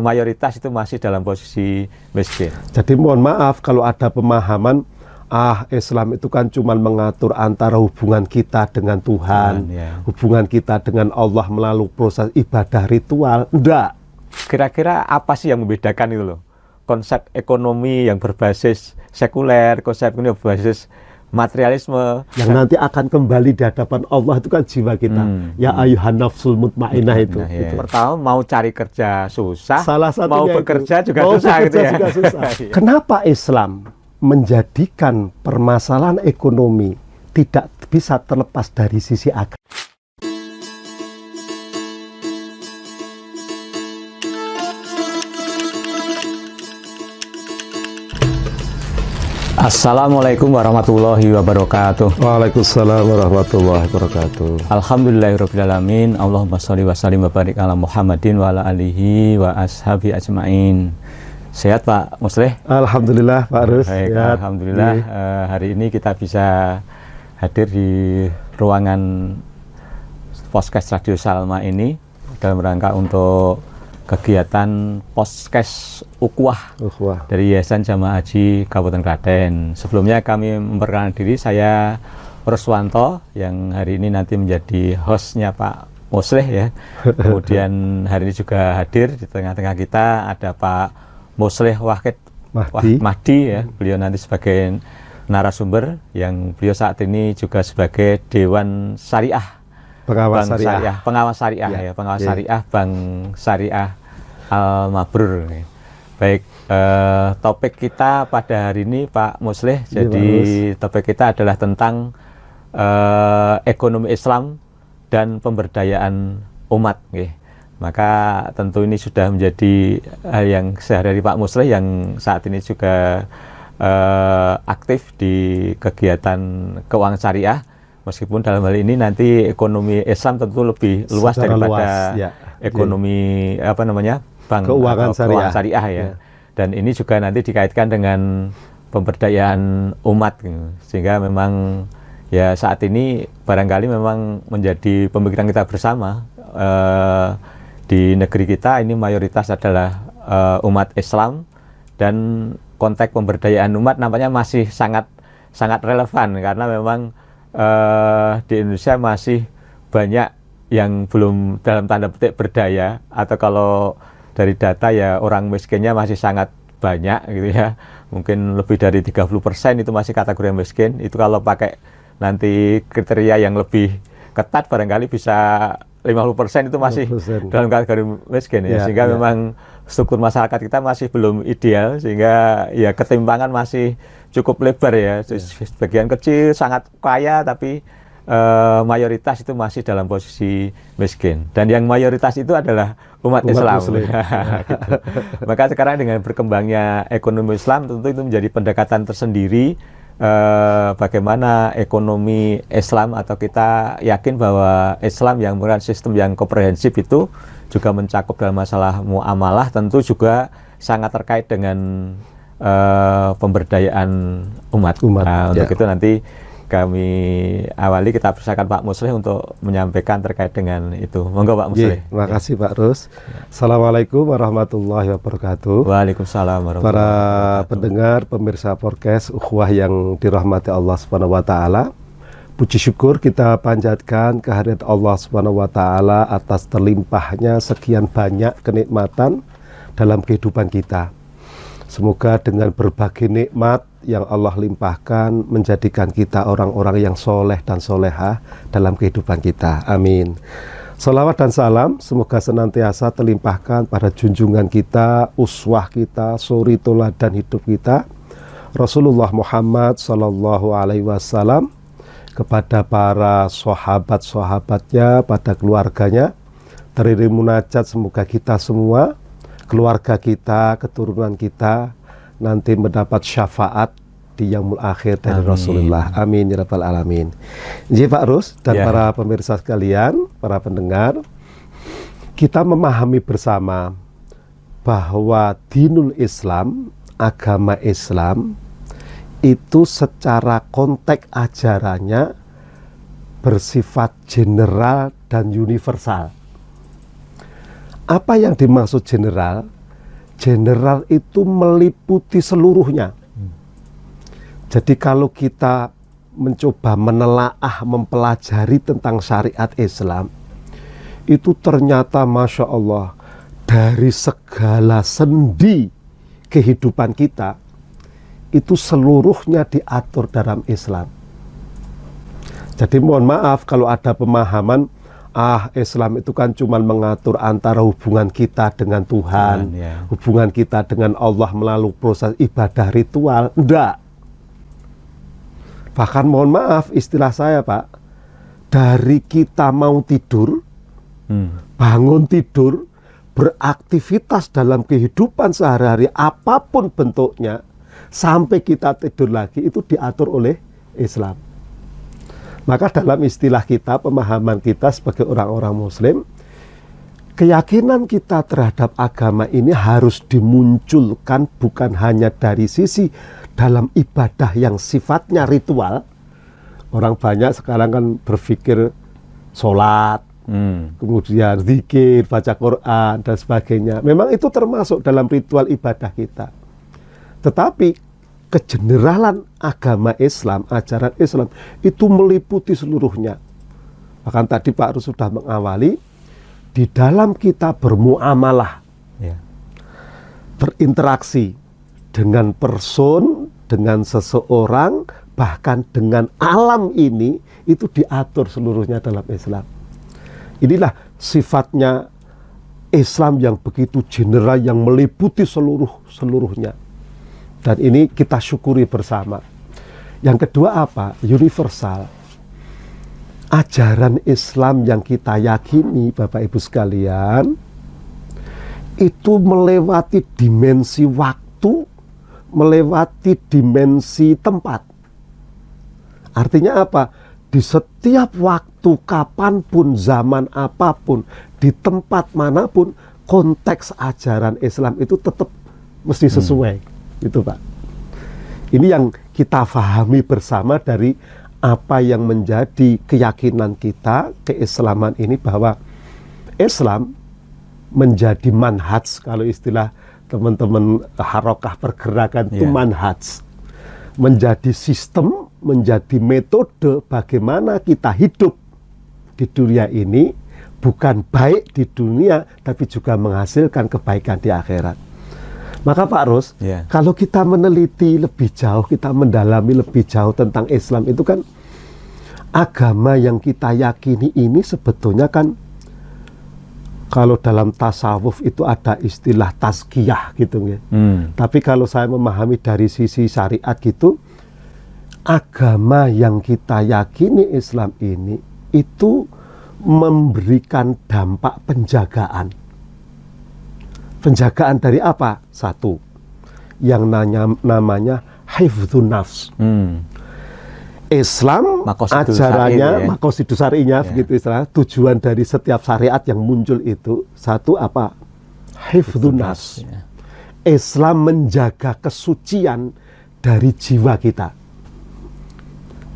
mayoritas itu masih dalam posisi miskin. Jadi mohon maaf kalau ada pemahaman Islam itu kan cuma mengatur antara hubungan kita dengan Tuhan, hubungan kita dengan Allah melalui proses ibadah ritual. Enggak. Kira-kira apa sih yang membedakan itu loh? Konsep ekonomi yang berbasis sekuler, konsep ini berbasis materialisme yang nanti akan kembali di hadapan Allah itu kan jiwa kita. Ya ayuhan nafsul mutmainnah itu. Pertama mau cari kerja susah, salah satunya mau bekerja itu. juga susah gitu ya. Juga susah. Kenapa Islam menjadikan permasalahan ekonomi tidak bisa terlepas dari sisi agama? Assalamualaikum warahmatullahi wabarakatuh. Waalaikumsalam warahmatullahi wabarakatuh. Alhamdulillahirrabbilalamin. Allahumma sholli wa sallim wa barik ala Muhammadin wa ala alihi wa ashabi ajma'in. Sehat Pak Musleh? Alhamdulillah Pak Rus. Baik, alhamdulillah. Hari ini kita bisa hadir di ruangan podcast Radio Salma ini dalam rangka untuk kegiatan podcast Ukhuwah dari Yayasan Jamaah Haji Kabupaten Klaten. Sebelumnya kami memperkenalkan diri, saya Ruswanto yang hari ini nanti menjadi hostnya Pak Musleh ya. Kemudian hari ini juga hadir di tengah-tengah kita ada Pak Musleh Wahid Mahdi ya. Beliau nanti sebagai narasumber yang beliau saat ini juga sebagai Dewan Syariah Pengawas Syariah Bank Syariah Al Mabrur. Baik, topik kita pada hari ini Pak Musleh. Jadi topik kita adalah tentang ekonomi Islam dan pemberdayaan umat. Maka tentu ini sudah menjadi hal yang sehari-hari Pak Musleh yang saat ini juga aktif di kegiatan keuangan syariah. Meskipun dalam hal ini nanti ekonomi Islam tentu lebih luas daripada ekonomi bank keuangan syariah ya. Dan ini juga nanti dikaitkan dengan pemberdayaan umat sehingga memang ya saat ini barangkali memang menjadi pemikiran kita bersama di negeri kita ini mayoritas adalah umat Islam dan konteks pemberdayaan umat nampaknya masih sangat relevan karena memang di Indonesia masih banyak yang belum dalam tanda petik berdaya atau kalau dari data ya orang miskinnya masih sangat banyak gitu ya. Mungkin lebih dari 30% itu masih kategori miskin. Itu kalau pakai nanti kriteria yang lebih ketat barangkali bisa 50% itu masih 50%. Dalam kategori miskin ya. Sehingga memang struktur masyarakat kita masih belum ideal sehingga ya ketimpangan masih cukup lebar ya. Sebagian kecil sangat kaya tapi mayoritas itu masih dalam posisi miskin dan yang mayoritas itu adalah umat Islam. Gitu. Maka sekarang dengan berkembangnya ekonomi Islam tentu itu menjadi pendekatan tersendiri bagaimana ekonomi Islam atau kita yakin bahwa Islam yang merupakan sistem yang komprehensif itu juga mencakup dalam masalah muamalah tentu juga sangat terkait dengan pemberdayaan umat. Nah, untuk itu nanti kami awali kita persilakan Pak Musleh untuk menyampaikan terkait dengan itu. Monggo Pak Musleh. Terima kasih Pak Rus. Assalamualaikum warahmatullahi wabarakatuh. Waalaikumsalam warahmatullahi wabarakatuh. Para pendengar, pemirsa podcast Ukhuwah yang dirahmati Allah Subhanahu wa taala. Puji syukur kita panjatkan kehadirat Allah Subhanahu wa taala atas terlimpahnya sekian banyak kenikmatan dalam kehidupan kita. Semoga dengan berbagai nikmat yang Allah limpahkan menjadikan kita orang-orang yang soleh dan solehah dalam kehidupan kita. Amin. Salawat dan salam semoga senantiasa terlimpahkan pada junjungan kita, uswah kita, suri teladan hidup kita, Rasulullah Muhammad Sallallahu Alaihi Wasallam, kepada para sahabat-sahabatnya, pada keluarganya. Teriring munajat semoga kita semua, keluarga kita, keturunan kita nanti mendapat syafaat di yaumul akhir dari Rasulullah. Amin ya rabbal alamin. Jadi Pak Rus dan para pemirsa sekalian, para pendengar, kita memahami bersama bahwa dinul Islam, agama Islam itu secara konteks ajarannya bersifat general dan universal. Apa yang dimaksud general? General itu meliputi seluruhnya. Jadi kalau kita mencoba menelaah, mempelajari tentang syariat Islam, itu ternyata Masya Allah, dari segala sendi kehidupan kita, itu seluruhnya diatur dalam Islam. Jadi mohon maaf kalau ada pemahaman, Islam itu kan cuma mengatur antara hubungan kita dengan Tuhan, hubungan kita dengan Allah melalui proses ibadah ritual. Enggak. Bahkan mohon maaf istilah saya Pak, dari kita mau tidur, bangun tidur, beraktivitas dalam kehidupan sehari-hari apapun bentuknya, sampai kita tidur lagi itu diatur oleh Islam. Maka dalam istilah kita, pemahaman kita sebagai orang-orang Muslim, keyakinan kita terhadap agama ini harus dimunculkan bukan hanya dari sisi dalam ibadah yang sifatnya ritual. Orang banyak sekarang kan berpikir sholat, kemudian zikir, baca Quran, dan sebagainya. Memang itu termasuk dalam ritual ibadah kita. Tetapi kegeneralan agama Islam, ajaran Islam itu meliputi seluruhnya. Bahkan tadi Pak Rus sudah mengawali, di dalam kita bermuamalah, berinteraksi dengan person, dengan seseorang, bahkan dengan alam ini, itu diatur seluruhnya dalam Islam. Inilah sifatnya Islam yang begitu general, yang meliputi seluruhnya. Dan ini kita syukuri bersama. Yang kedua apa? Universal. Ajaran Islam yang kita yakini, Bapak Ibu sekalian, itu melewati dimensi waktu, melewati dimensi tempat. Artinya apa? Di setiap waktu, kapanpun, zaman apapun, di tempat manapun, konteks ajaran Islam itu tetap mesti sesuai. Itu Pak. Ini yang kita pahami bersama dari apa yang menjadi keyakinan kita, keislaman ini, bahwa Islam menjadi manhaj, kalau istilah teman-teman harokah pergerakan itu manhaj, menjadi sistem, menjadi metode bagaimana kita hidup di dunia ini, bukan baik di dunia tapi juga menghasilkan kebaikan di akhirat. Maka Pak Rus, kalau kita meneliti lebih jauh, kita mendalami lebih jauh tentang Islam itu kan, agama yang kita yakini ini sebetulnya kan, kalau dalam tasawuf itu ada istilah tazkiyah gitu ya. Tapi kalau saya memahami dari sisi syariat gitu, agama yang kita yakini Islam ini itu memberikan dampak penjagaan. Penjagaan dari apa? Satu, yang namanya hifdzun nafs. Islam ajarannya, maqasidus syar'inya, begitu istilah. Tujuan dari setiap syariat yang muncul itu satu apa? Hifdzun nafs. Islam menjaga kesucian dari jiwa kita.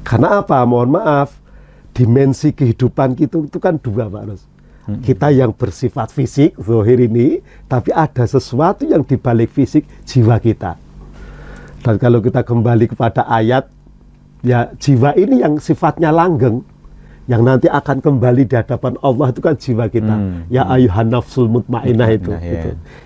Karena apa? Mohon maaf, dimensi kehidupan kita itu kan dua, Pak Rus. Kita yang bersifat fisik, zahir ini, tapi ada sesuatu yang dibalik fisik, jiwa kita. Dan kalau kita kembali kepada ayat, ya jiwa ini yang sifatnya langgeng, yang nanti akan kembali di hadapan Allah, itu kan jiwa kita. Ya ayuhan nafsul mutmainnah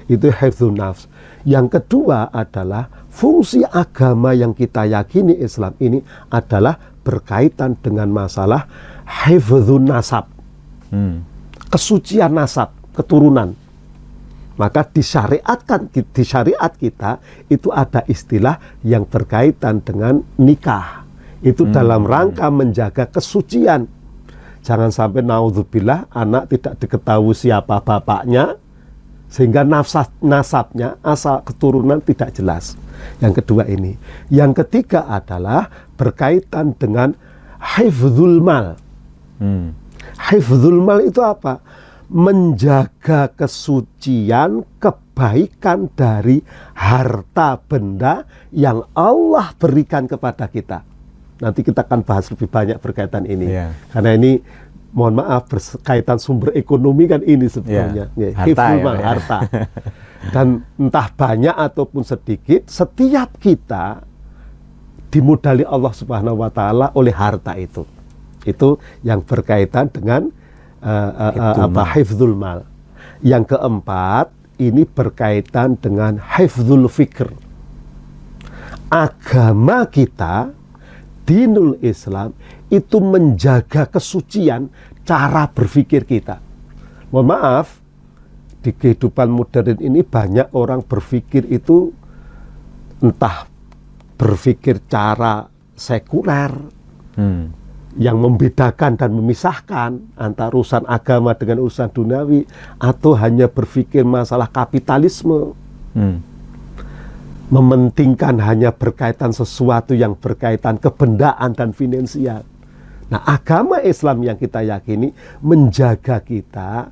itu hifdzun nafs. Yang kedua adalah fungsi agama yang kita yakini Islam ini adalah berkaitan dengan masalah hifdzun nasab. Kesucian nasab, keturunan. Maka di syariat kita itu ada istilah yang berkaitan dengan nikah. Itu dalam rangka menjaga kesucian. Jangan sampai naudzubillah anak tidak diketahui siapa bapaknya, sehingga nasabnya, asal keturunan tidak jelas. Yang kedua ini. Yang ketiga adalah berkaitan dengan hifdzul mal. Hifdzul mal itu apa? Menjaga kesucian, kebaikan dari harta benda yang Allah berikan kepada kita. Nanti kita akan bahas lebih banyak berkaitan ini. Karena ini mohon maaf, berkaitan sumber ekonomi kan ini sebetulnya. Ya, Hifdzul harta, mal, ya. harta. Dan entah banyak ataupun sedikit, setiap kita dimodali Allah Subhanahu wa taala oleh harta itu. Itu yang berkaitan dengan hifdzul mal. Yang keempat, ini berkaitan dengan hifdzul fikr. Agama kita, dinul Islam, itu menjaga kesucian cara berpikir kita. Mohon maaf, di kehidupan modern ini banyak orang berpikir itu entah berpikir cara sekuler yang membedakan dan memisahkan antara urusan agama dengan urusan duniawi, atau hanya berpikir masalah kapitalisme, mementingkan hanya berkaitan sesuatu yang berkaitan kebendaan dan finansial. Nah, agama Islam yang kita yakini menjaga kita,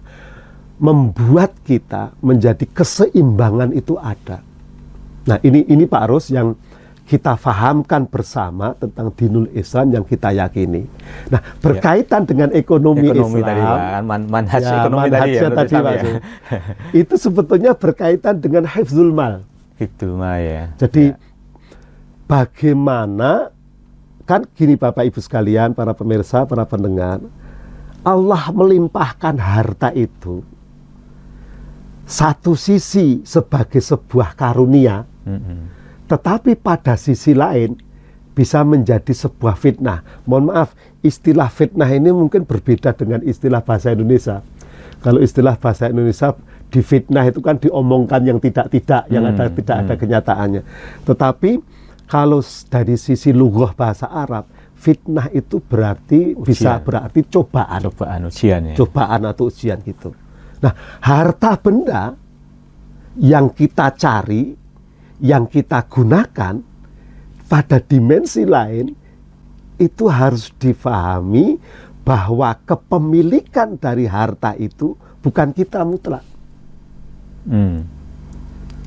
membuat kita menjadi keseimbangan itu ada. Nah, ini Pak Ros yang kita fahamkan bersama tentang dinul Islam yang kita yakini. Nah, berkaitan dengan ekonomi Islam tadi, manhaj ekonomi manhajnya tadi, ya. Itu sebetulnya berkaitan dengan hifdzul mal. Hifdzul mal, ya. Jadi bagaimana, kan gini Bapak Ibu sekalian, para pemirsa, para pendengar, Allah melimpahkan harta itu satu sisi sebagai sebuah karunia, tetapi pada sisi lain bisa menjadi sebuah fitnah. Mohon maaf, istilah fitnah ini mungkin berbeda dengan istilah bahasa Indonesia. Kalau istilah bahasa Indonesia, di fitnah itu kan diomongkan yang tidak-tidak, yang tidak ada kenyataannya. Tetapi kalau dari sisi lughah bahasa Arab, fitnah itu berarti ujian. Bisa berarti cobaan. Ujian, ya. Cobaan atau ujian gitu. Nah, harta benda yang kita cari, yang kita gunakan pada dimensi lain, itu harus difahami bahwa kepemilikan dari harta itu bukan kita mutlak.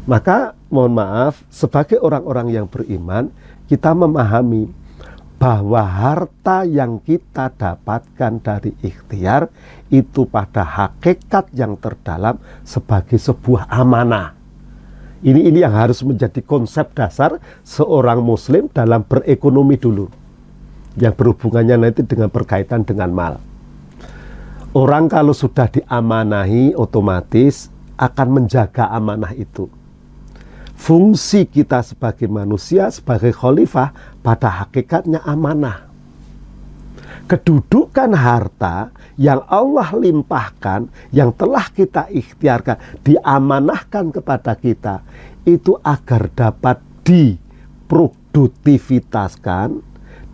Maka mohon maaf, sebagai orang-orang yang beriman, kita memahami bahwa harta yang kita dapatkan dari ikhtiar itu pada hakikat yang terdalam sebagai sebuah amanah. Ini yang harus menjadi konsep dasar seorang muslim dalam berekonomi dulu, yang berhubungannya nanti dengan berkaitan dengan mal. Orang kalau sudah diamanahi, otomatis akan menjaga amanah itu. Fungsi kita sebagai manusia, sebagai khalifah, pada hakikatnya amanah. Kedudukan harta yang Allah limpahkan, yang telah kita ikhtiarkan, diamanahkan kepada kita, itu agar dapat diproduktivitaskan,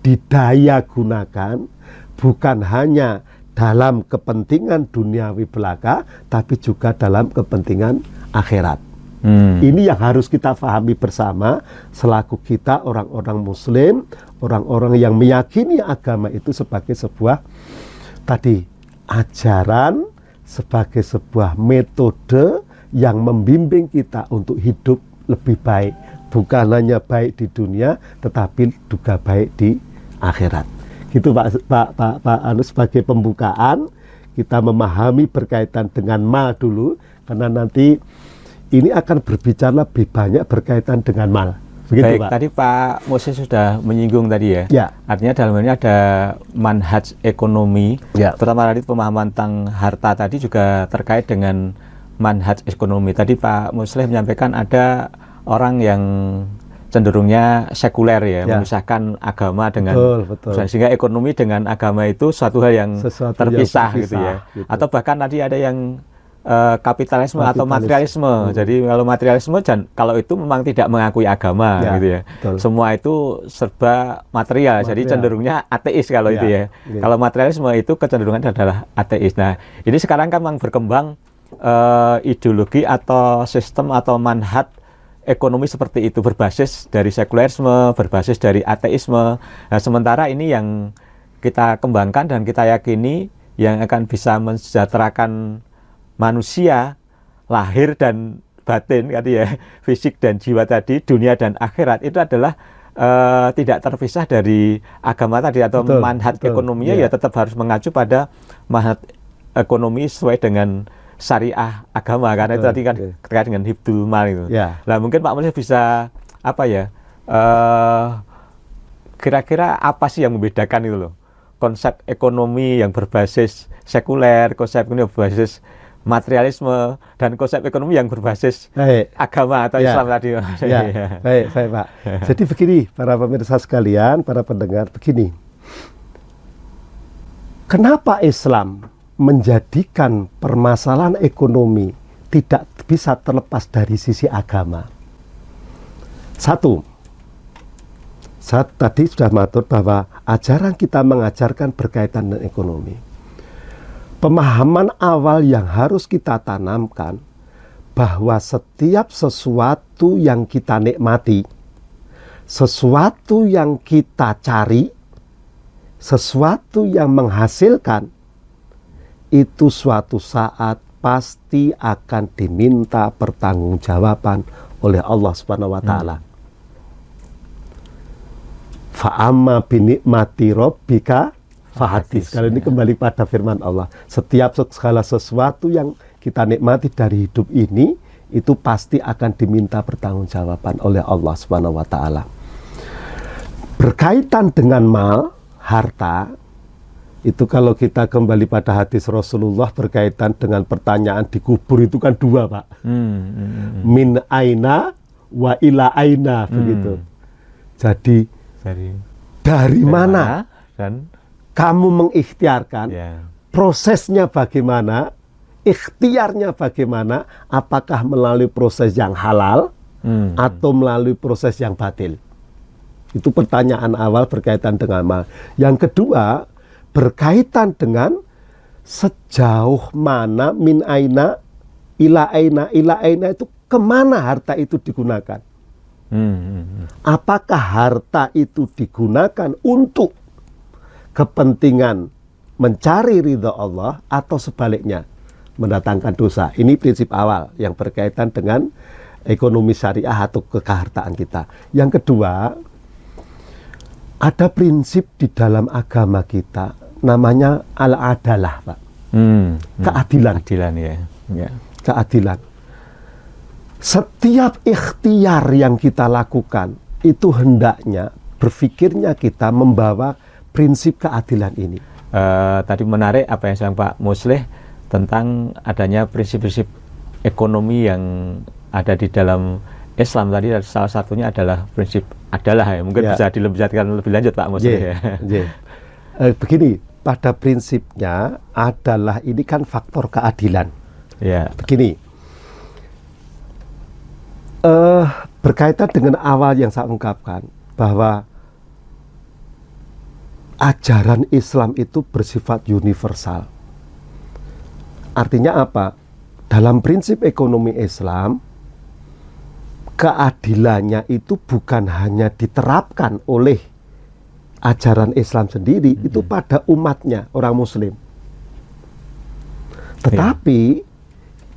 didaya gunakan, bukan hanya dalam kepentingan duniawi belaka, tapi juga dalam kepentingan akhirat. Ini yang harus kita pahami bersama selaku kita orang-orang muslim, orang-orang yang meyakini agama itu sebagai sebuah tadi ajaran, sebagai sebuah metode yang membimbing kita untuk hidup lebih baik, bukan hanya baik di dunia tetapi juga baik di akhirat. Gitu Pak Anu, sebagai pembukaan kita memahami berkaitan dengan mal dulu, karena nanti ini akan berbicara lebih banyak berkaitan dengan mal. Begitu, Baik, Pak. tadi Pak Moses sudah menyinggung tadi, ya. Ya. Artinya dalam ini ada manhaj ekonomi, Ya. terutama tadi pemahaman tentang harta tadi juga terkait dengan manhaj ekonomi. Tadi Pak Musleh menyampaikan ada orang yang cenderungnya sekuler, ya. Memisahkan agama dengan betul. sehingga ekonomi dengan agama itu suatu hal yang terpisah, gitu, ya. Gitu. Atau bahkan tadi ada yang kapitalisme atau materialisme. Jadi kalau materialisme, kalau itu memang tidak mengakui agama, gitu, ya. Betul. Semua itu serba material. Jadi cenderungnya ateis kalau itu, ya. Kalau materialisme itu kecenderungan adalah ateis. Nah, ini sekarang kan memang berkembang ideologi atau sistem atau manhaj ekonomi seperti itu, berbasis dari sekulerisme, berbasis dari ateisme. Nah, sementara ini yang kita kembangkan dan kita yakini yang akan bisa mensejahterakan manusia lahir dan batin, ya, fisik dan jiwa tadi, dunia dan akhirat, itu adalah tidak terpisah dari agama tadi atau Betul, manhaj betul, ekonominya iya. ya tetap harus mengacu pada manhaj ekonomi sesuai dengan syariah agama, karena itu Betul, tadi kan iya. terkait dengan hibdul mal itu. Ya. Nah mungkin Pak Mulya bisa apa ya, kira-kira apa sih yang membedakan itu loh, konsep ekonomi yang berbasis sekuler, konsep ekonomi yang berbasis materialisme, dan konsep ekonomi yang berbasis Baik. agama atau Ya. Islam tadi. Ya, baik Pak. Jadi begini, para pemirsa sekalian, para pendengar, begini. Kenapa Islam menjadikan permasalahan ekonomi tidak bisa terlepas dari sisi agama? Satu, saya tadi sudah matur bahwa ajaran kita mengajarkan berkaitan dengan ekonomi. Pemahaman awal yang harus kita tanamkan bahwa setiap sesuatu yang kita nikmati, sesuatu yang kita cari, sesuatu yang menghasilkan, itu suatu saat pasti akan diminta pertanggungjawaban oleh Allah Subhanahu wa taala. Fa'amma binikmati rabbika fahadis. Kali ini kembali pada firman Allah. Setiap segala sesuatu yang kita nikmati dari hidup ini, itu pasti akan diminta pertanggungjawaban oleh Allah Subhanahu wa taala. Berkaitan dengan mal, harta, itu kalau kita kembali pada hadis Rasulullah berkaitan dengan pertanyaan di kubur itu kan dua, Pak. Min aina wa ila aina, begitu. Jadi dari mana dan kamu mengikhtiarkan, ya. prosesnya bagaimana, ikhtiarnya bagaimana, apakah melalui proses yang halal atau melalui proses yang batil. Itu pertanyaan awal berkaitan dengan mal. Yang kedua, berkaitan dengan sejauh mana min aina ila aina itu kemana harta itu digunakan. Apakah harta itu digunakan untuk kepentingan mencari ridha Allah atau sebaliknya mendatangkan dosa. Ini prinsip awal yang berkaitan dengan ekonomi syariah atau kehartaan kita. Yang kedua, ada prinsip di dalam agama kita namanya al-adalah, Pak. Keadilan. Keadilan, ya. Keadilan. Setiap ikhtiar yang kita lakukan itu hendaknya berpikirnya kita membawa prinsip keadilan ini. Tadi menarik apa yang disampaikan Pak Muslih tentang adanya prinsip-prinsip ekonomi yang ada di dalam Islam tadi. Salah satunya adalah prinsip adalah, ya. Mungkin bisa dijelaskan lebih lanjut Pak Muslih. Begini, pada prinsipnya adalah ini kan faktor keadilan. Begini. Berkaitan dengan awal yang saya ungkapkan bahwa ajaran Islam itu bersifat universal. Artinya apa? Dalam prinsip ekonomi Islam, keadilannya itu bukan hanya diterapkan oleh ajaran Islam sendiri, itu pada umatnya, orang Muslim. Tetapi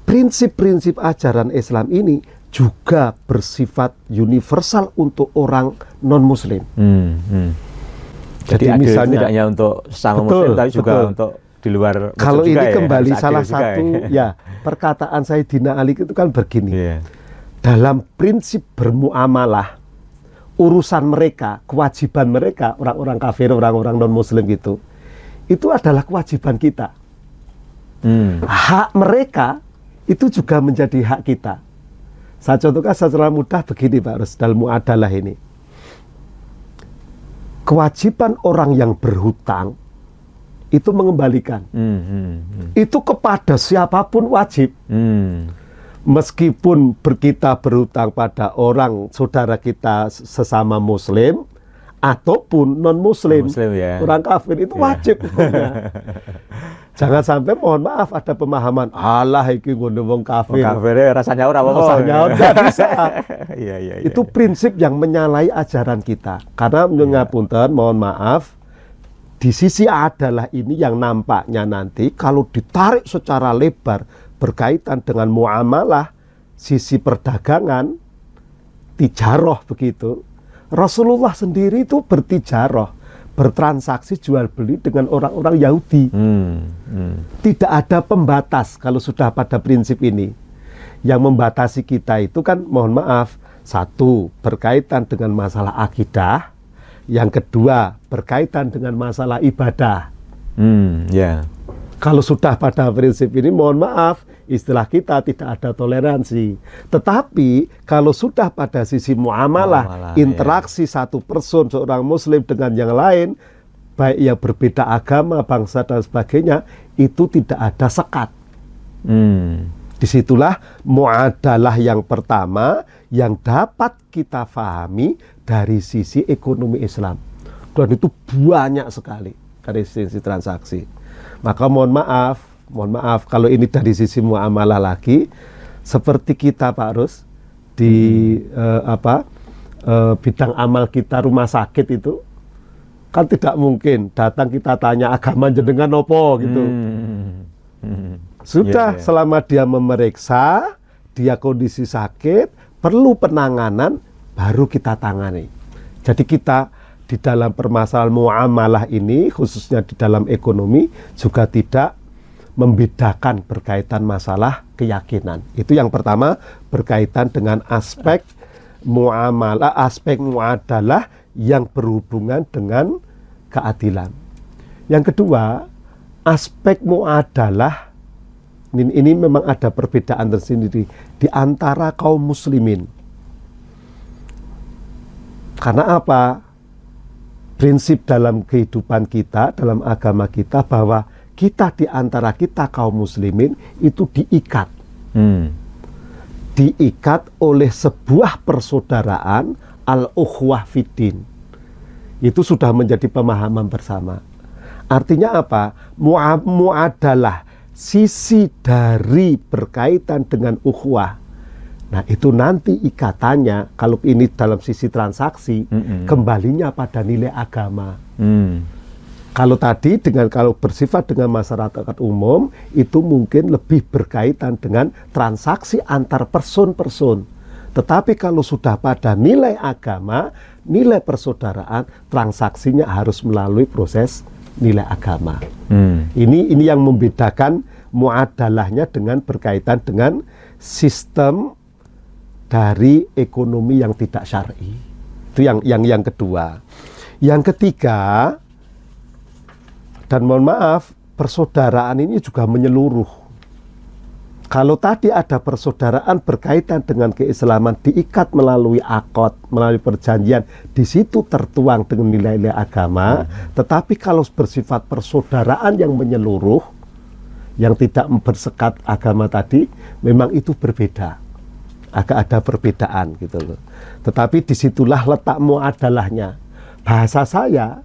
prinsip-prinsip ajaran Islam ini juga bersifat universal untuk orang non-Muslim. Jadi misalnya tidak hanya untuk sama Muslim, tapi juga untuk di luar. Kalau ini juga, kembali ya, salah juga, satu perkataan Sayyidina Ali itu kan begini. Dalam prinsip bermuamalah, urusan mereka, kewajiban mereka, orang-orang kafir, orang-orang non-Muslim gitu, itu adalah kewajiban kita. Hak mereka itu juga menjadi hak kita. Saya contohkan secara mudah begini, Pak Rus, dalam muadalah ini. Kewajiban orang yang berhutang itu mengembalikan. Itu kepada siapapun wajib. Meskipun kita berhutang pada orang saudara kita sesama Muslim ataupun non-Muslim, orang kafir, itu wajib. Jangan sampai, mohon maaf, ada pemahaman Allah iki ngono wong kafir. Rasanya ora apa-apa. Enggak bisa. Itu prinsip yang menyalahi ajaran kita. Karena ngapunten, mohon maaf, di sisi adalah ini yang nampaknya nanti kalau ditarik secara lebar berkaitan dengan muamalah, sisi perdagangan, tijaroh begitu, Rasulullah sendiri itu bertijarah, bertransaksi jual beli dengan orang-orang Yahudi. Tidak ada pembatas kalau sudah pada prinsip ini. Yang membatasi kita itu kan, mohon maaf, satu, berkaitan dengan masalah akidah. Yang kedua, berkaitan dengan masalah ibadah. Kalau sudah pada prinsip ini, mohon maaf, istilah kita tidak ada toleransi. Tetapi kalau sudah pada sisi muamalah, interaksi satu person, seorang muslim dengan yang lain, baik yang berbeda agama, bangsa dan sebagainya, itu tidak ada sekat. Disitulah muadalah yang pertama yang dapat kita pahami dari sisi ekonomi Islam. Dan itu banyak sekali dari sisi transaksi. Maka mohon maaf kalau ini dari sisi muamalah lagi, seperti kita Pak Rus di bidang amal kita rumah sakit itu kan tidak mungkin datang kita tanya agama jenengan opo gitu. Sudah selama dia memeriksa, dia kondisi sakit, perlu penanganan, baru kita tangani. Jadi kita di dalam permasalahan muamalah ini, khususnya di dalam ekonomi, juga tidak membedakan berkaitan masalah keyakinan. Itu yang pertama, berkaitan dengan aspek muamalah, aspek muadalah yang berhubungan dengan keadilan. Yang kedua, aspek muadalah ini memang ada perbedaan tersendiri di antara kaum muslimin. Karena apa? Prinsip dalam kehidupan kita, dalam agama kita, bahwa kita di antara kita kaum muslimin itu diikat. Diikat oleh sebuah persaudaraan, al-ukhwah fiddin. Itu sudah menjadi pemahaman bersama. Artinya apa? Muadalah, sisi dari berkaitan dengan ukhwah. Nah itu nanti ikatannya, kalau ini dalam sisi transaksi, kembalinya pada nilai agama. Kalau tadi kalau bersifat dengan masyarakat umum, itu mungkin lebih berkaitan dengan transaksi antar person-person. Tetapi kalau sudah pada nilai agama, nilai persaudaraan, transaksinya harus melalui proses nilai agama. Ini yang membedakan muadalahnya dengan berkaitan dengan sistem dari ekonomi yang tidak syar'i. Itu yang kedua. Yang ketiga, dan mohon maaf, persaudaraan ini juga menyeluruh. Kalau tadi ada persaudaraan berkaitan dengan keislaman, diikat melalui akad, melalui perjanjian, di situ tertuang dengan nilai-nilai agama. Tetapi kalau bersifat persaudaraan yang menyeluruh, yang tidak bersekat agama tadi, memang itu berbeda. Agak ada perbedaan gitu loh. Tetapi disitulah letak muadalahnya. Bahasa saya,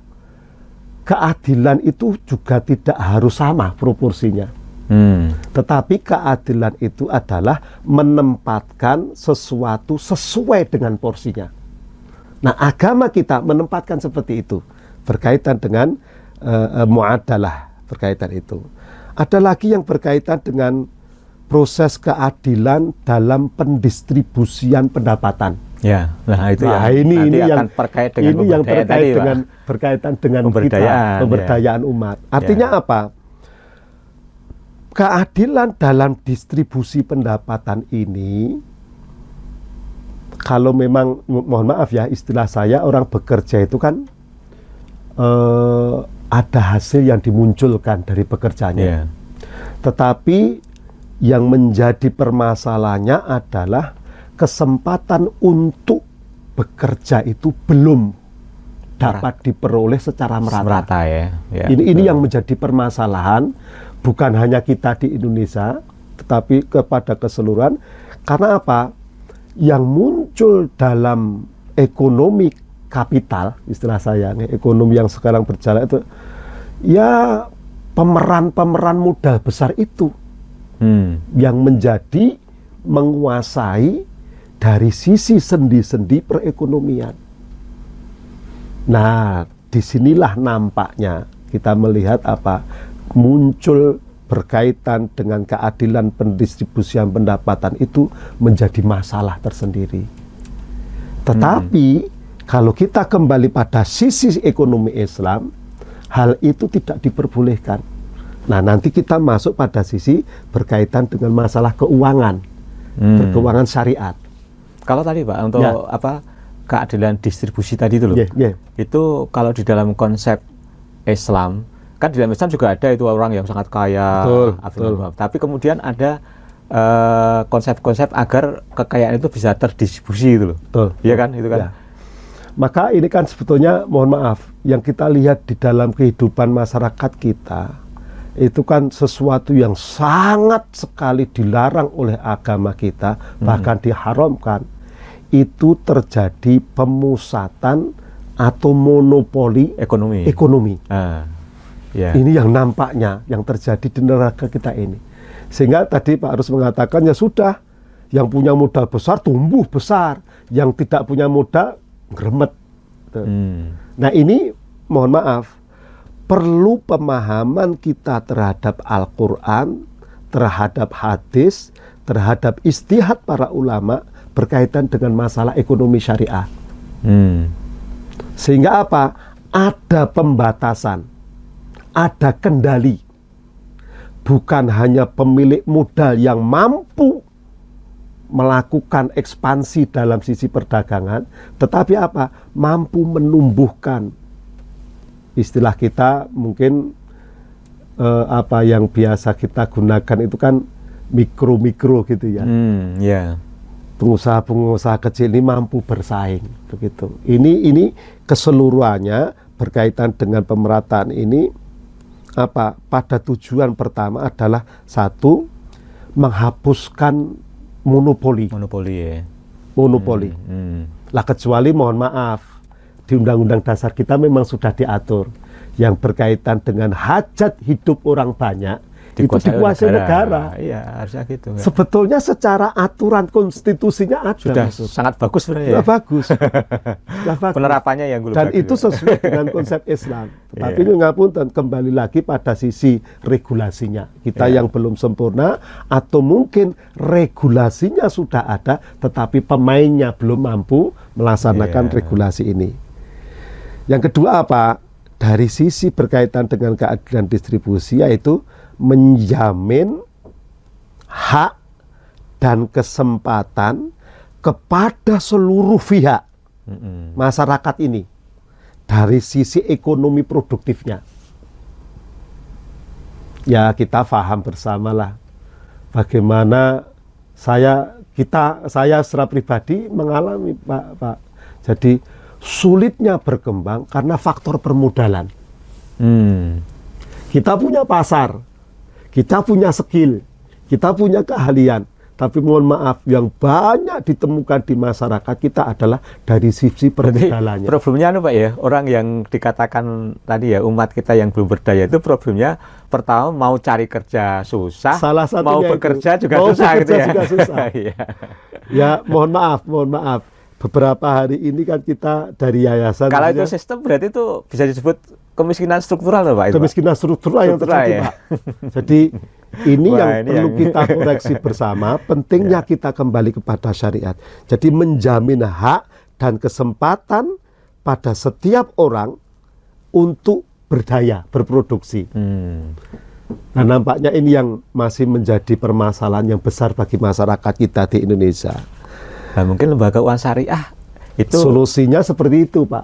keadilan itu juga tidak harus sama proporsinya. Tetapi keadilan itu adalah menempatkan sesuatu sesuai dengan porsinya. Nah, agama kita menempatkan seperti itu, berkaitan dengan muadalah, berkaitan itu. Ada lagi yang berkaitan dengan proses keadilan dalam pendistribusian pendapatan. Ya, nah itu ini akan terkait dengan ini yang terkait dengan berkaitan dengan pemberdayaan umat. Artinya apa? Keadilan dalam distribusi pendapatan ini, kalau memang, mohon maaf ya, istilah saya, orang bekerja itu kan ada hasil yang dimunculkan dari pekerjaannya. Tetapi yang menjadi permasalahannya adalah kesempatan untuk bekerja itu belum dapat diperoleh secara merata. Ini yang menjadi permasalahan, bukan hanya kita di Indonesia, tetapi kepada keseluruhan. Karena apa? Yang muncul dalam ekonomi kapital, istilah saya, ekonomi yang sekarang berjalan itu, ya pemeran modal besar itu yang menjadi menguasai dari sisi sendi-sendi perekonomian. Nah, disinilah nampaknya kita melihat apa muncul berkaitan dengan keadilan pendistribusian pendapatan itu menjadi masalah tersendiri. Tetapi Kalau kita kembali pada sisi ekonomi Islam, hal itu tidak diperbolehkan. Nah, nanti kita masuk pada sisi berkaitan dengan masalah keuangan, keuangan syariat. Kalau tadi Pak, untuk keadilan distribusi tadi itu loh, itu kalau di dalam konsep Islam, kan di dalam Islam juga ada itu orang yang sangat kaya, betul. Tapi kemudian ada konsep-konsep agar kekayaan itu bisa terdistribusi itu loh. Betul. Iya kan, itu kan. Ya. Maka ini kan sebetulnya, mohon maaf, yang kita lihat di dalam kehidupan masyarakat kita, itu kan sesuatu yang sangat sekali dilarang oleh agama kita, bahkan diharamkan. Itu terjadi pemusatan atau monopoli ekonomi. Ini yang nampaknya yang terjadi di negara kita ini. Sehingga tadi Pak Arus mengatakan, ya sudah, yang punya modal besar tumbuh besar, yang tidak punya modal gremet. Nah, ini mohon maaf, perlu pemahaman kita terhadap Al-Quran, terhadap hadis, terhadap ijtihad para ulama berkaitan dengan masalah ekonomi syariah. Sehingga apa? Ada pembatasan, ada kendali. Bukan hanya pemilik modal yang mampu melakukan ekspansi dalam sisi perdagangan, tetapi apa? Mampu menumbuhkan, istilah kita mungkin apa yang biasa kita gunakan itu kan mikro gitu ya. Pengusaha-pengusaha kecil ini mampu bersaing begitu. Ini keseluruhannya berkaitan dengan pemerataan ini apa? Pada tujuan pertama adalah satu, menghapuskan monopoli. Lah, kecuali mohon maaf, di Undang-Undang Dasar kita memang sudah diatur yang berkaitan dengan hajat hidup orang banyak itu dikuasai negara. Iya, harusnya gitu. Sebetulnya secara aturan konstitusinya ada. Sudah sangat bagus sebenarnya. Sudah bagus. Penerapannya yang dan itu sesuai dengan konsep Islam. Tapi ngapunten, kembali lagi pada sisi regulasinya. Kita yang belum sempurna, atau mungkin regulasinya sudah ada, tetapi pemainnya belum mampu melaksanakan regulasi ini. Yang kedua apa? Dari sisi berkaitan dengan keadilan distribusi, yaitu menjamin hak dan kesempatan kepada seluruh pihak masyarakat ini dari sisi ekonomi produktifnya. Ya, kita paham bersamalah bagaimana saya secara pribadi mengalami Pak. Jadi sulitnya berkembang karena faktor permodalan. Kita punya pasar, kita punya skill, kita punya keahlian, tapi mohon maaf, yang banyak ditemukan di masyarakat kita adalah dari sisi permodalannya. Problemnya Pak ya, orang yang dikatakan tadi ya, umat kita yang belum berdaya itu problemnya pertama mau cari kerja susah, salah satunya mau bekerja juga susah gitu ya. Juga susah. Ya, mohon maaf. Beberapa hari ini kan kita dari yayasan. Kalau itu sistem berarti itu bisa disebut kemiskinan struktural loh Pak. Kemiskinan struktural yang terjadi Pak. Jadi ini yang perlu kita koreksi bersama. Pentingnya kita kembali kepada syariat. Jadi menjamin hak dan kesempatan pada setiap orang untuk berdaya, berproduksi. Nah, nampaknya ini yang masih menjadi permasalahan yang besar bagi masyarakat kita di Indonesia. Nah, mungkin lembaga keuangan syariah itu solusinya seperti itu Pak.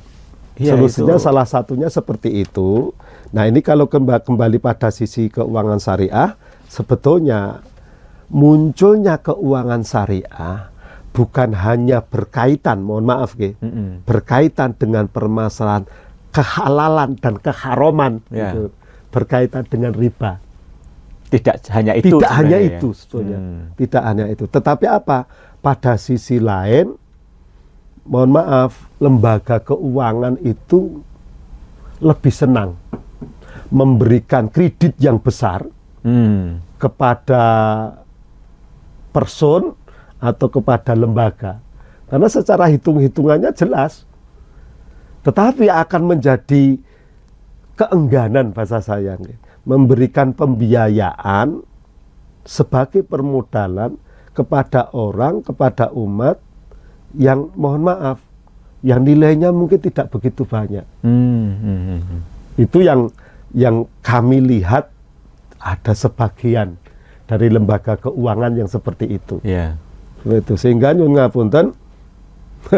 Solusinya salah satunya seperti itu. Nah, ini kalau kembali pada sisi keuangan syariah, sebetulnya munculnya keuangan syariah bukan hanya berkaitan, mohon maaf berkaitan dengan permasalahan kehalalan dan keharaman, gitu, berkaitan dengan riba. Tidak hanya itu. Tidak hanya itu sebetulnya. Tidak hanya itu. Tetapi apa? Pada sisi lain, mohon maaf, lembaga keuangan itu lebih senang memberikan kredit yang besar kepada person atau kepada lembaga. Karena secara hitung-hitungannya jelas. Tetapi akan menjadi keengganan bahasa saya, memberikan pembiayaan sebagai permodalan kepada orang, kepada umat yang mohon maaf, yang nilainya mungkin tidak begitu banyak. Itu yang kami lihat ada sebagian dari lembaga keuangan yang seperti itu. Yeah. Itu sehingga nyun ngapunten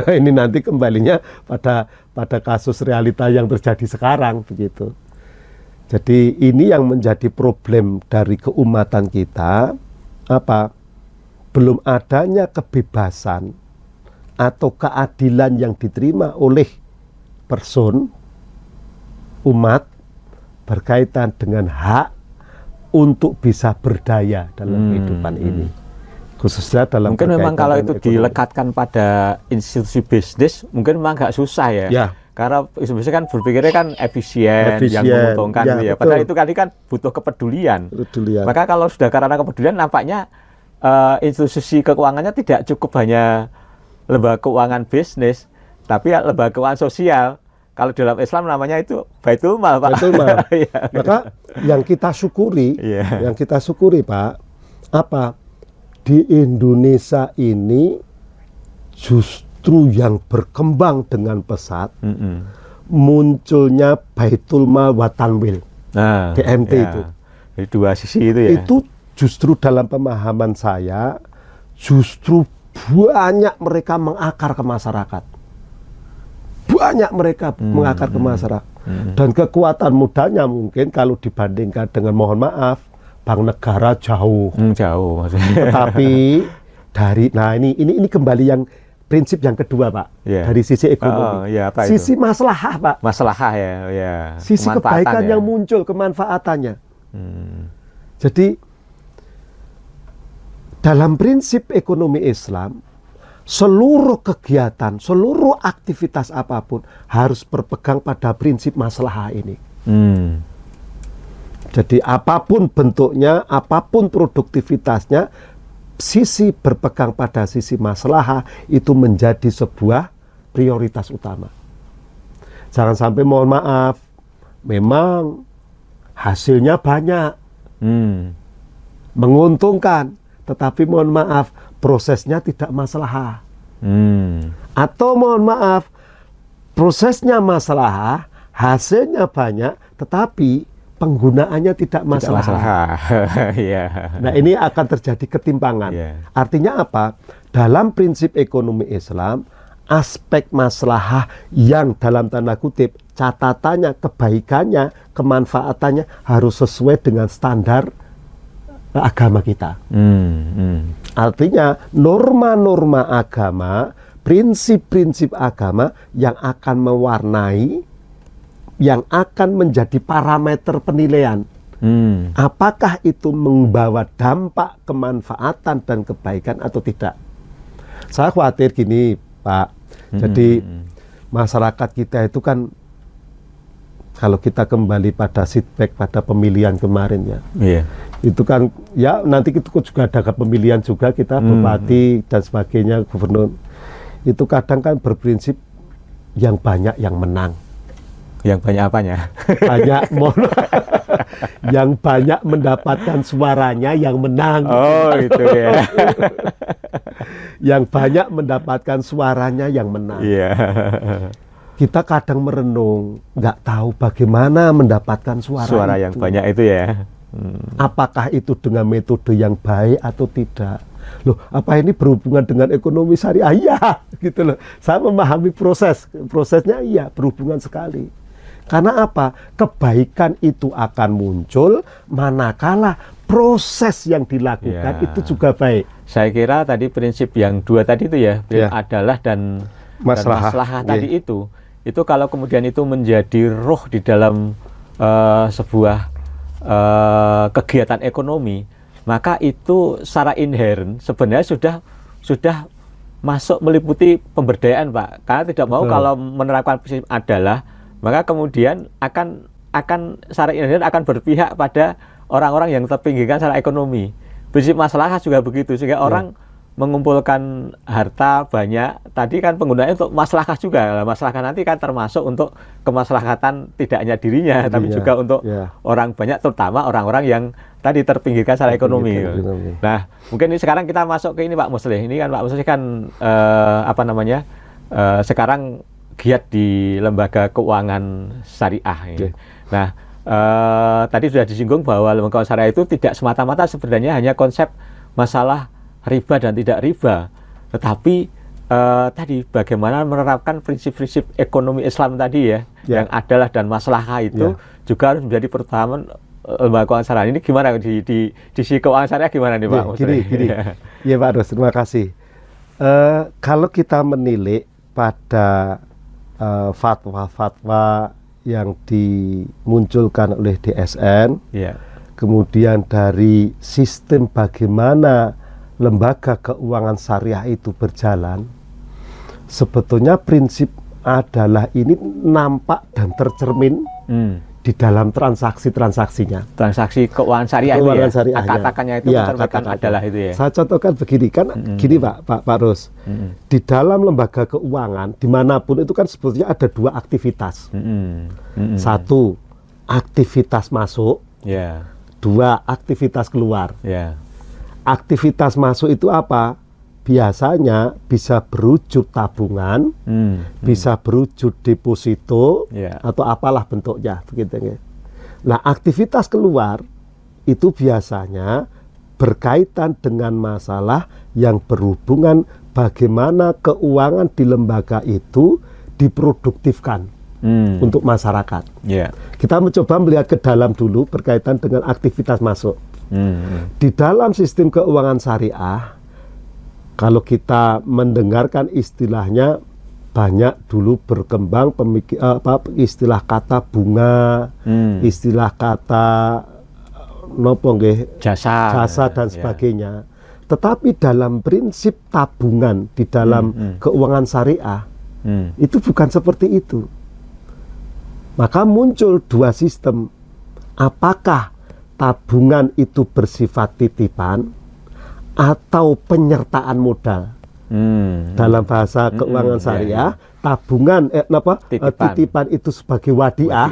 ini nanti kembalinya pada kasus realita yang terjadi sekarang begitu. Jadi ini yang menjadi problem dari keumatan kita, apa? Belum adanya kebebasan atau keadilan yang diterima oleh person, umat, berkaitan dengan hak untuk bisa berdaya dalam kehidupan ini. Khususnya dalam mungkin memang kalau itu ekonomi. dilekatkan pada institusi bisnis, mungkin memang agak susah ya. Ya. Karena biasanya kan berpikirnya kan efisien yang menguntungkan ya, gitu ya. betul. Padahal itu kan butuh kepedulian. Kepedulian. Maka kalau sudah karena kepedulian, nampaknya institusi keuangannya tidak cukup hanya lembaga keuangan bisnis, tapi ya lembaga keuangan sosial. Kalau dalam Islam namanya itu Baitul Mal, Pak. Baitul Mal. Ya. Maka yang kita syukuri, Iya. yang kita syukuri, Pak, apa? Di Indonesia ini justru yang berkembang dengan pesat munculnya Baitul Mal wa Tanwil, Nah, BMT ya. itu. Jadi dua sisi itu ya. Itu justru dalam pemahaman saya justru banyak mereka mengakar ke masyarakat. Banyak mereka mengakar ke masyarakat. Dan kekuatan mudanya mungkin kalau dibandingkan dengan, mohon maaf, bank negara jauh. Jauh maksudnya. Tetapi dari, nah ini kembali yang prinsip yang kedua, Pak. Yeah. Dari sisi ekonomi. Ya, apa sisi itu? maslahah, Pak. Maslahah ya. Sisi Kemanfaatan kebaikan ya. yang muncul, kemanfaatannya. Jadi dalam prinsip ekonomi Islam, seluruh kegiatan, seluruh aktivitas apapun harus berpegang pada prinsip maslahah ini. Jadi apapun bentuknya, apapun produktivitasnya, sisi berpegang pada sisi maslahah itu menjadi sebuah prioritas utama. Jangan sampai, mohon maaf, memang hasilnya banyak, menguntungkan, tetapi mohon maaf, prosesnya tidak maslahah. Atau mohon maaf, prosesnya maslahah, hasilnya banyak, tetapi penggunaannya tidak masalah. Yeah. Nah, ini akan terjadi ketimpangan. Yeah. Artinya apa? Dalam prinsip ekonomi Islam, aspek maslahah yang dalam tanda kutip catatannya, kebaikannya, kemanfaatannya harus sesuai dengan standar agama kita. Artinya norma-norma agama, prinsip-prinsip agama yang akan mewarnai, yang akan menjadi parameter penilaian. Apakah itu membawa dampak kemanfaatan dan kebaikan atau tidak? Saya khawatir gini, Pak. Jadi masyarakat kita itu kan, kalau kita kembali pada feedback pada pemilihan kemarin ya, itu kan ya nanti itu juga ada pemilihan juga, kita bupati dan sebagainya, gubernur, itu kadang kan berprinsip yang banyak yang menang. Yang banyak apanya? Banyak yang banyak mendapatkan suaranya yang menang. Oh, itu ya. Yang banyak mendapatkan suaranya yang menang. Iya. Kita kadang merenung, nggak tahu bagaimana mendapatkan suara yang itu. banyak itu ya. Apakah itu dengan metode yang baik atau tidak? Loh, apa ini berhubungan dengan ekonomi syariah? Iya, gitu loh. Saya memahami prosesnya, iya, berhubungan sekali. Karena apa? Kebaikan itu akan muncul manakala proses yang dilakukan itu juga baik. Saya kira tadi prinsip yang dua tadi itu ya, adalah dan maslahah tadi itu kalau kemudian itu menjadi roh di dalam sebuah kegiatan ekonomi, maka itu secara inheren sebenarnya sudah masuk meliputi pemberdayaan, Pak. Karena tidak mau kalau menerapkan prinsip adalah, maka kemudian akan secara inheren akan berpihak pada orang-orang yang terpinggirkan secara ekonomi. Prinsip maslahah juga begitu, sehingga orang mengumpulkan harta banyak, tadi kan penggunaannya untuk maslahah juga. Maslahah nanti kan termasuk untuk kemaslahatan tidak hanya dirinya, tapi juga untuk orang banyak, terutama orang-orang yang tadi terpinggirkan secara ekonomi. Nah, mungkin ini sekarang kita masuk ke ini, Pak Muslih. Ini kan Pak Muslih kan sekarang giat di lembaga keuangan syariah. Oke. Nah, tadi sudah disinggung bahwa lembaga keuangan syariah itu tidak semata-mata sebenarnya hanya konsep masalah riba dan tidak riba, tetapi tadi bagaimana menerapkan prinsip-prinsip ekonomi Islam tadi ya, yang adalah dan maslahah itu juga harus menjadi pertama lembaga keuangan syariah. Ini gimana di sisi keuangan syariah gimana nih Pak? Gini. Ya Pak Ros, terima kasih. Kalau kita menilik pada fatwa-fatwa yang dimunculkan oleh DSN, kemudian dari sistem bagaimana lembaga keuangan syariah itu berjalan, sebetulnya prinsip adalah ini nampak dan tercermin di dalam transaksi-transaksinya. Transaksi keuangan syariah itu ya? Katakannya itu mencerminkan adalah itu ya? Saya contohkan begini, kan gini Pak Ros, di dalam lembaga keuangan, dimanapun itu kan sebetulnya ada dua aktivitas. Satu, aktivitas masuk, dua, aktivitas keluar. Aktivitas masuk itu apa? Biasanya bisa berwujud tabungan, bisa berwujud deposito, atau apalah bentuknya, begitu. Nah, aktivitas keluar itu biasanya berkaitan dengan masalah yang berhubungan bagaimana keuangan di lembaga itu diproduktifkan untuk masyarakat. Kita mencoba melihat ke dalam dulu berkaitan dengan aktivitas masuk. Di dalam sistem keuangan syariah, kalau kita mendengarkan istilahnya, banyak dulu berkembang istilah kata bunga, istilah kata jasa dan sebagainya. Tetapi dalam prinsip tabungan di dalam keuangan syariah, itu bukan seperti itu. Maka muncul dua sistem. Apakah tabungan itu bersifat titipan atau penyertaan modal? Dalam bahasa keuangan syariah, tabungan titipan itu sebagai wadiah,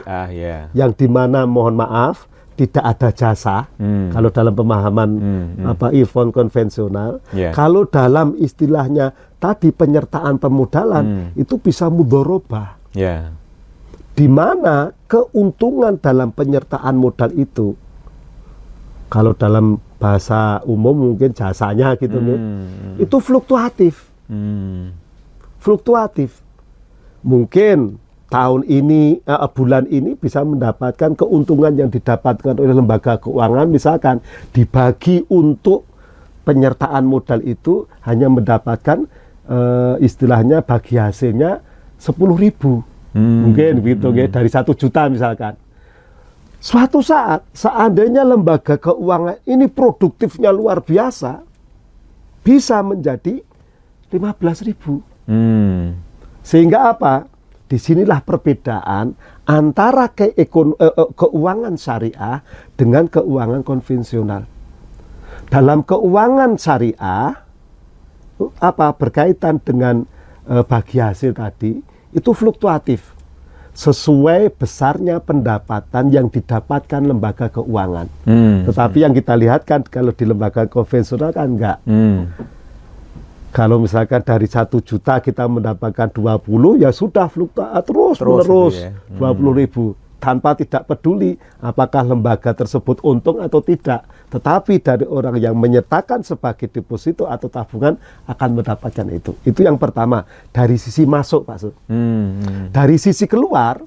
yang dimana mohon maaf tidak ada jasa. Kalau dalam pemahaman Ifon konvensional, kalau dalam istilahnya tadi penyertaan pemodalan itu bisa mudharabah. Di mana keuntungan dalam penyertaan modal itu, kalau dalam bahasa umum mungkin jasanya gitu, itu fluktuatif. Fluktuatif. Mungkin tahun ini, bulan ini bisa mendapatkan keuntungan yang didapatkan oleh lembaga keuangan, misalkan dibagi untuk penyertaan modal itu hanya mendapatkan istilahnya bagi hasilnya 10.000. Mungkin gitu, dari 1 juta misalkan. Suatu saat, seandainya lembaga keuangan ini produktifnya luar biasa, bisa menjadi 15.000. Sehingga apa? Disinilah perbedaan antara keuangan syariah dengan keuangan konvensional. Dalam keuangan syariah, berkaitan dengan bagi hasil tadi, itu fluktuatif sesuai besarnya pendapatan yang didapatkan lembaga keuangan. Tetapi yang kita lihat kan kalau di lembaga konvensional kan enggak. Kalau misalkan dari 1 juta kita mendapatkan 20, ya sudah terus menerus 20.000. Tanpa tidak peduli apakah lembaga tersebut untung atau tidak. Tetapi dari orang yang menyertakan sebagai deposito atau tabungan akan mendapatkan itu. Itu yang pertama, dari sisi masuk Pak Sud. Dari sisi keluar,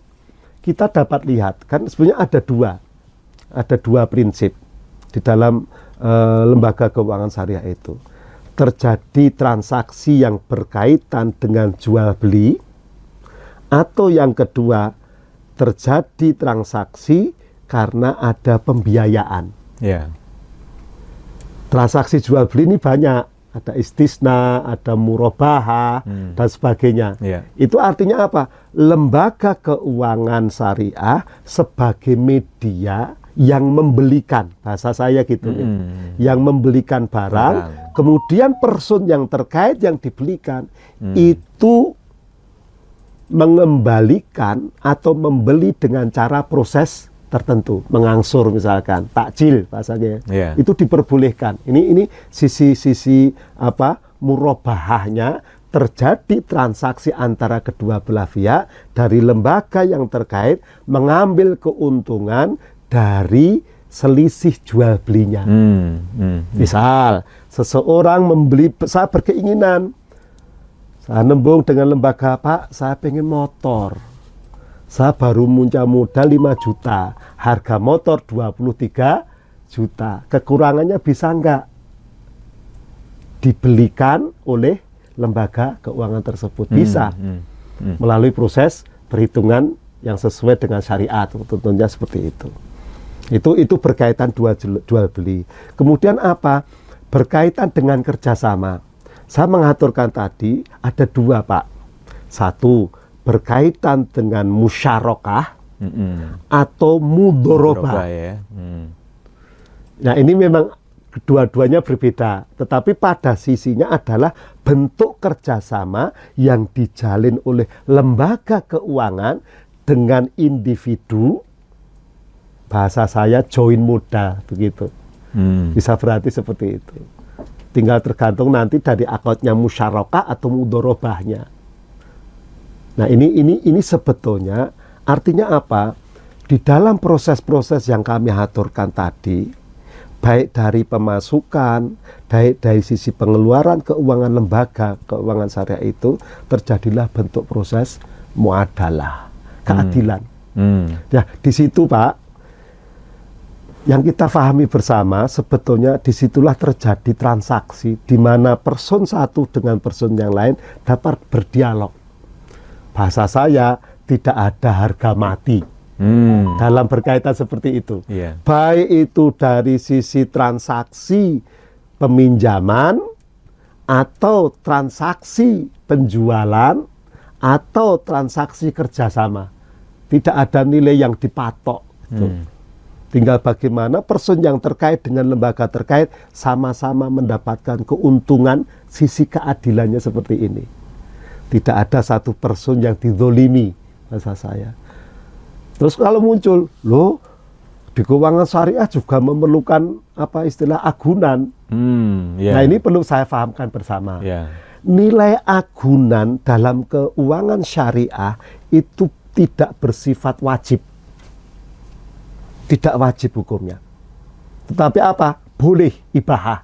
kita dapat lihat, kan sebenarnya ada dua prinsip di dalam lembaga keuangan syariah itu. Terjadi transaksi yang berkaitan dengan jual beli, atau yang kedua, terjadi transaksi karena ada pembiayaan. Transaksi jual beli ini banyak, ada istisna, ada murabahah, dan sebagainya. Itu artinya apa? Lembaga keuangan syariah sebagai media yang membelikan, bahasa saya gitu, yang membelikan barang, kemudian person yang terkait yang dibelikan itu mengembalikan atau membeli dengan cara proses tertentu, mengangsur misalkan, takjil bahasanya, itu diperbolehkan. Ini sisi murabahahnya terjadi transaksi antara kedua belah pihak dari lembaga yang terkait mengambil keuntungan dari selisih jual belinya. Misal seseorang membeli, saya berkeinginan, saya nembung dengan lembaga, Pak, saya pengen motor, saya baru punya modal 5 juta, harga motor 23 juta, kekurangannya bisa enggak dibelikan oleh lembaga keuangan tersebut? Bisa, melalui proses perhitungan yang sesuai dengan syariat, tentunya seperti itu. Itu berkaitan jual beli. Kemudian apa? Berkaitan dengan kerjasama. Saya mengaturkan tadi ada 2, Pak. 1, berkaitan dengan musyarakah atau mudorobah. Ya. Nah, ini memang kedua-duanya berbeda, tetapi pada sisinya adalah bentuk kerjasama yang dijalin oleh lembaga keuangan dengan individu. Bahasa saya join modal, begitu. Bisa berarti seperti itu. Tinggal tergantung nanti dari akadnya musyarakah atau mudorobahnya. Nah, ini sebetulnya artinya apa? Di dalam proses-proses yang kami aturkan tadi, baik dari pemasukan, baik dari sisi pengeluaran keuangan lembaga keuangan syariah, itu terjadilah bentuk proses muadalah, keadilan. Ya, di situ, Pak, yang kita pahami bersama, sebetulnya disitulah terjadi transaksi di mana person satu dengan person yang lain dapat berdialog. Bahasa saya, tidak ada harga mati dalam berkaitan seperti itu. Baik itu dari sisi transaksi peminjaman atau transaksi penjualan atau transaksi kerjasama, tidak ada nilai yang dipatok. Tinggal bagaimana person yang terkait dengan lembaga terkait sama-sama mendapatkan keuntungan, sisi keadilannya seperti ini. Tidak ada satu person yang dizolimi, bahasa saya. Terus kalau muncul, loh, di keuangan syariah juga memerlukan apa istilah agunan. Nah, ini perlu saya pahamkan bersama. Nilai agunan dalam keuangan syariah itu tidak bersifat wajib. Tidak wajib hukumnya. Tetapi apa? Boleh ibahah.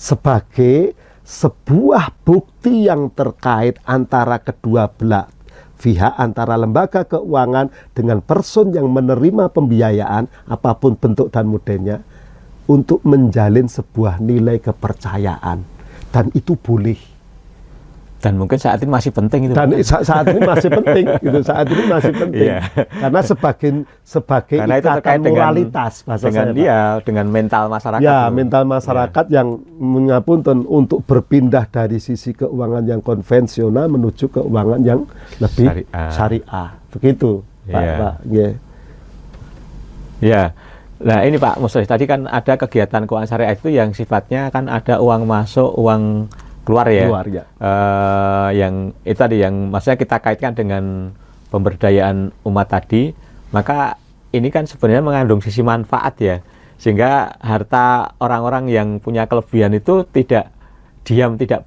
Sebagai sebuah bukti yang terkait antara kedua belah pihak, antara lembaga keuangan dengan person yang menerima pembiayaan, apapun bentuk dan modelnya, untuk menjalin sebuah nilai kepercayaan. Dan itu boleh. Dan mungkin saat ini masih penting itu. Dan saat ini masih penting, gitu. Saat ini masih penting. Karena sebagai karena ikatan moralitas, bahasa dengan saya, dengan mental masyarakat. Ya, mental masyarakat yang mengapunten untuk berpindah dari sisi keuangan yang konvensional menuju keuangan yang lebih syariah. Begitu, Pak. Ya. Nah, ini Pak Muslim, tadi kan ada kegiatan keuangan syariah itu yang sifatnya kan ada uang masuk, uang keluar ya. Yang itu tadi yang maksudnya kita kaitkan dengan pemberdayaan umat tadi, maka ini kan sebenarnya mengandung sisi manfaat ya, sehingga harta orang-orang yang punya kelebihan itu tidak diam, tidak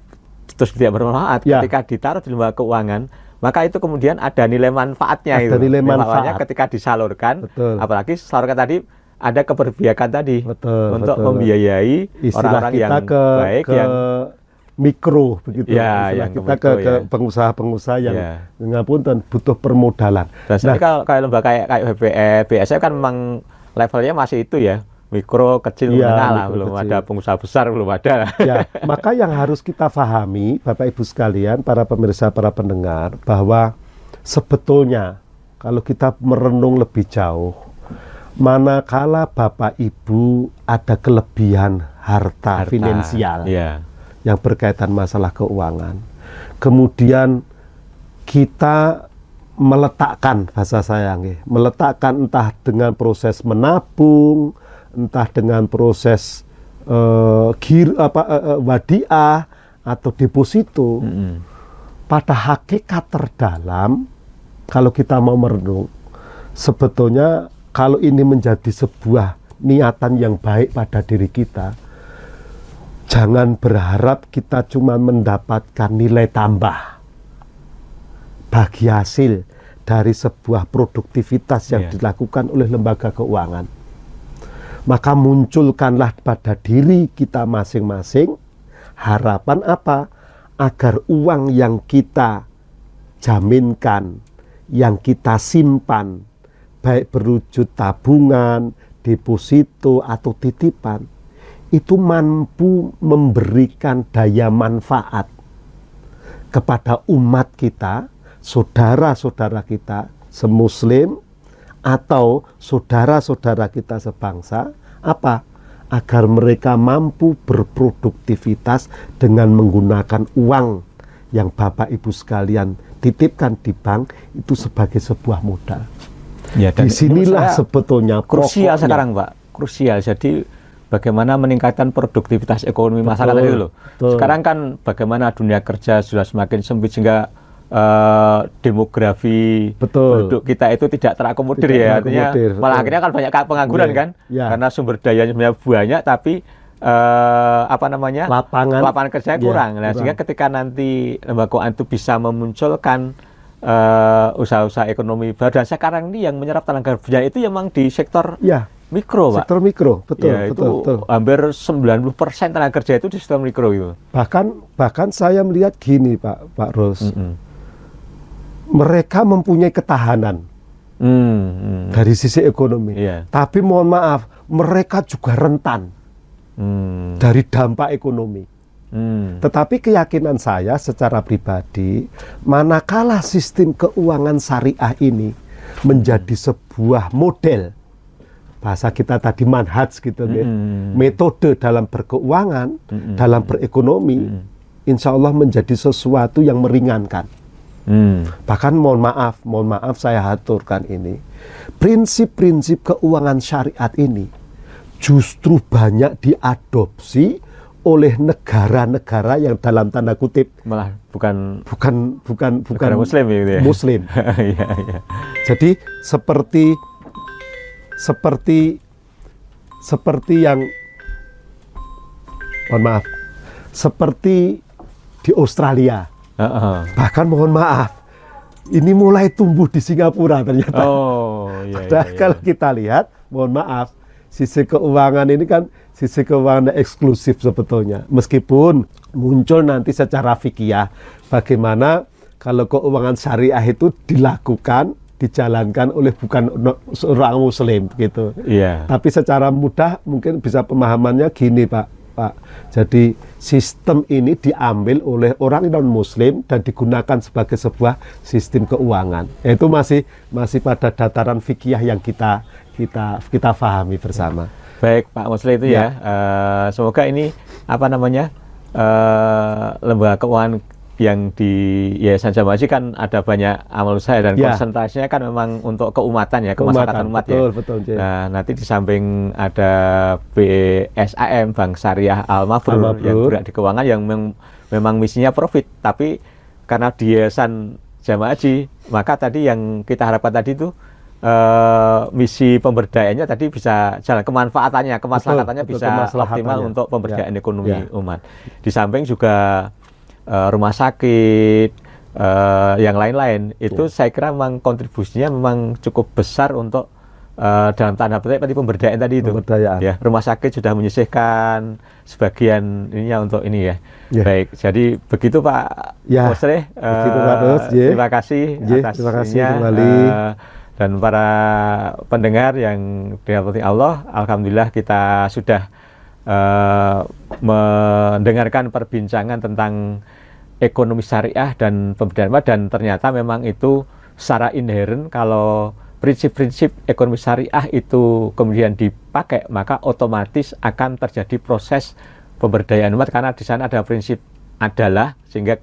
terus tidak bermanfaat. Ketika ditaruh di lembaga keuangan, maka itu kemudian ada nilai manfaatnya. Ada nilai manfaat ketika disalurkan. Apalagi salurkan tadi ada keberpihakan tadi untuk membiayai orang-orang yang baik, yang mikro, begitu. Yang kita ke pengusaha-pengusaha yang ngapunten butuh permodalan. Dan kalau lembaga kayak BSF kan memang levelnya masih itu ya, mikro, kecil, menengah lah, belum ada pengusaha besar, belum ada. Ya, maka yang harus kita pahami, Bapak Ibu sekalian, para pemirsa, para pendengar, bahwa sebetulnya kalau kita merenung lebih jauh, manakala Bapak Ibu ada kelebihan harta finansial yang berkaitan masalah keuangan, kemudian kita meletakkan, bahasa saya, meletakkan entah dengan proses menabung, entah dengan proses wadiah atau deposito, pada hakikat terdalam, kalau kita mau merenung, sebetulnya kalau ini menjadi sebuah niatan yang baik pada diri kita, Jangan berharap kita cuma mendapatkan nilai tambah bagi hasil dari sebuah produktivitas yang dilakukan oleh lembaga keuangan. Maka munculkanlah pada diri kita masing-masing harapan apa? Agar uang yang kita jaminkan, yang kita simpan, baik berwujud tabungan, deposito atau titipan, itu mampu memberikan daya manfaat kepada umat kita, saudara-saudara kita semuslim atau saudara-saudara kita sebangsa, apa? Agar mereka mampu berproduktivitas dengan menggunakan uang yang Bapak Ibu sekalian titipkan di bank itu sebagai sebuah modal. Ya, dan disinilah sebetulnya krusial pokoknya. Sekarang Pak, krusial. Jadi bagaimana meningkatkan produktivitas ekonomi masyarakat Betul, itu loh. betul. Sekarang kan bagaimana dunia kerja sudah semakin sempit sehingga demografi Betul. penduduk kita itu tidak terakomodir Tidak ya. Artinya terakomodir, malah betul. akhirnya kan banyak pengangguran Iya, kan, iya. karena sumber dayanya sebenarnya banyak tapi apa namanya lapangan kerjanya iya, kurang. Nah, kurang. sehingga ketika nanti lembaga keuangan itu bisa memunculkan usaha-usaha ekonomi baru, dan sekarang ini yang menyerap tenaga kerja itu memang di sektor ya, mikro, Pak. sektor mikro, betul, Ya, betul, itu betul. hampir 90% tenaga kerja itu di sektor mikro itu. Bahkan saya melihat gini, Pak Ros, Mm-mm. mereka mempunyai ketahanan dari sisi ekonomi, Iya. tapi mohon maaf, mereka juga rentan dari dampak ekonomi. Tetapi keyakinan saya secara pribadi, manakala sistem keuangan syariah ini menjadi sebuah model, bahasa kita tadi manhaj gitu, metode dalam berkeuangan, dalam berekonomi, insya Allah menjadi sesuatu yang meringankan. Bahkan mohon maaf saya haturkan ini, prinsip-prinsip keuangan syariat ini justru banyak diadopsi oleh negara-negara yang dalam tanda kutip Malah bukan bukan muslim gitu ya. Muslim. Iya, iya. Jadi seperti yang mohon maaf, seperti di Australia. Bahkan mohon maaf, ini mulai tumbuh di Singapura ternyata. Oh, iya, Padahal iya. kalau kita lihat, mohon maaf, sisi keuangan ini kan sisi keuangan eksklusif sebetulnya. Meskipun muncul nanti secara fikih bagaimana kalau keuangan syariah itu dilakukan, dijalankan oleh bukan seorang muslim gitu. Iya. Tapi secara mudah mungkin bisa pemahamannya gini, Pak. Jadi sistem ini diambil oleh orang non-muslim dan digunakan sebagai sebuah sistem keuangan. Itu masih pada dataran fikih yang kita pahami bersama. Baik Pak Musli itu ya. Semoga ini apa namanya lembaga keuangan yang di Yayasan Jamaah Haji kan ada banyak amal usaha dan konsentrasinya kan memang untuk keumatan ya, kemaslahatan umat betul, ya. Betul, nah, nanti di samping ada BSAM Bank Syariah Al-Mabrur yang bergerak di keuangan yang memang misinya profit, tapi karena di Yayasan Jamaah Haji, maka tadi yang kita harapkan tadi itu misi pemberdayaannya tadi bisa jalan, kemanfaatannya, kemaslahatannya bisa optimal untuk pemberdayaan ekonomi umat. Di samping juga rumah sakit, yang lain-lain itu saya kira memang kontribusinya memang cukup besar untuk dalam tanda petik tadi pemberdayaan tadi itu. Ya, rumah sakit sudah menyisihkan sebagian ininya untuk ini ya. Baik, jadi begitu Pak Musri. Terima kasih atas kembali. Dan para pendengar yang dirahmati Allah, alhamdulillah kita sudah mendengarkan perbincangan tentang ekonomi syariah dan pemberdayaan umat, dan ternyata memang itu secara inheren kalau prinsip-prinsip ekonomi syariah itu kemudian dipakai, maka otomatis akan terjadi proses pemberdayaan umat karena di sana ada prinsip adalah, sehingga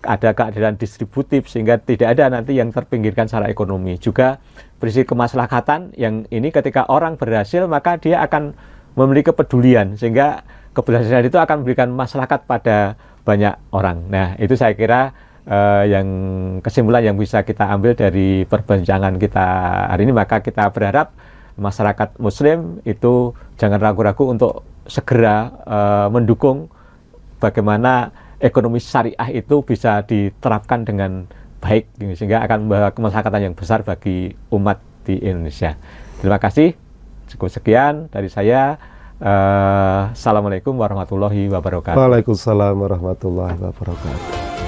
ada keadilan distributif sehingga tidak ada nanti yang terpinggirkan secara ekonomi. Juga prinsip kemaslahatan yang ini ketika orang berhasil maka dia akan memiliki kepedulian sehingga keberhasilan itu akan memberikan maslahat pada banyak orang. Nah, itu saya kira yang kesimpulan yang bisa kita ambil dari perbincangan kita hari ini. Maka kita berharap masyarakat muslim itu jangan ragu-ragu untuk segera mendukung bagaimana ekonomi syariah itu bisa diterapkan dengan baik, sehingga akan membawa kemaslahatan yang besar bagi umat di Indonesia. Terima kasih. Cukup sekian dari saya. Assalamualaikum warahmatullahi wabarakatuh. Waalaikumsalam warahmatullahi wabarakatuh.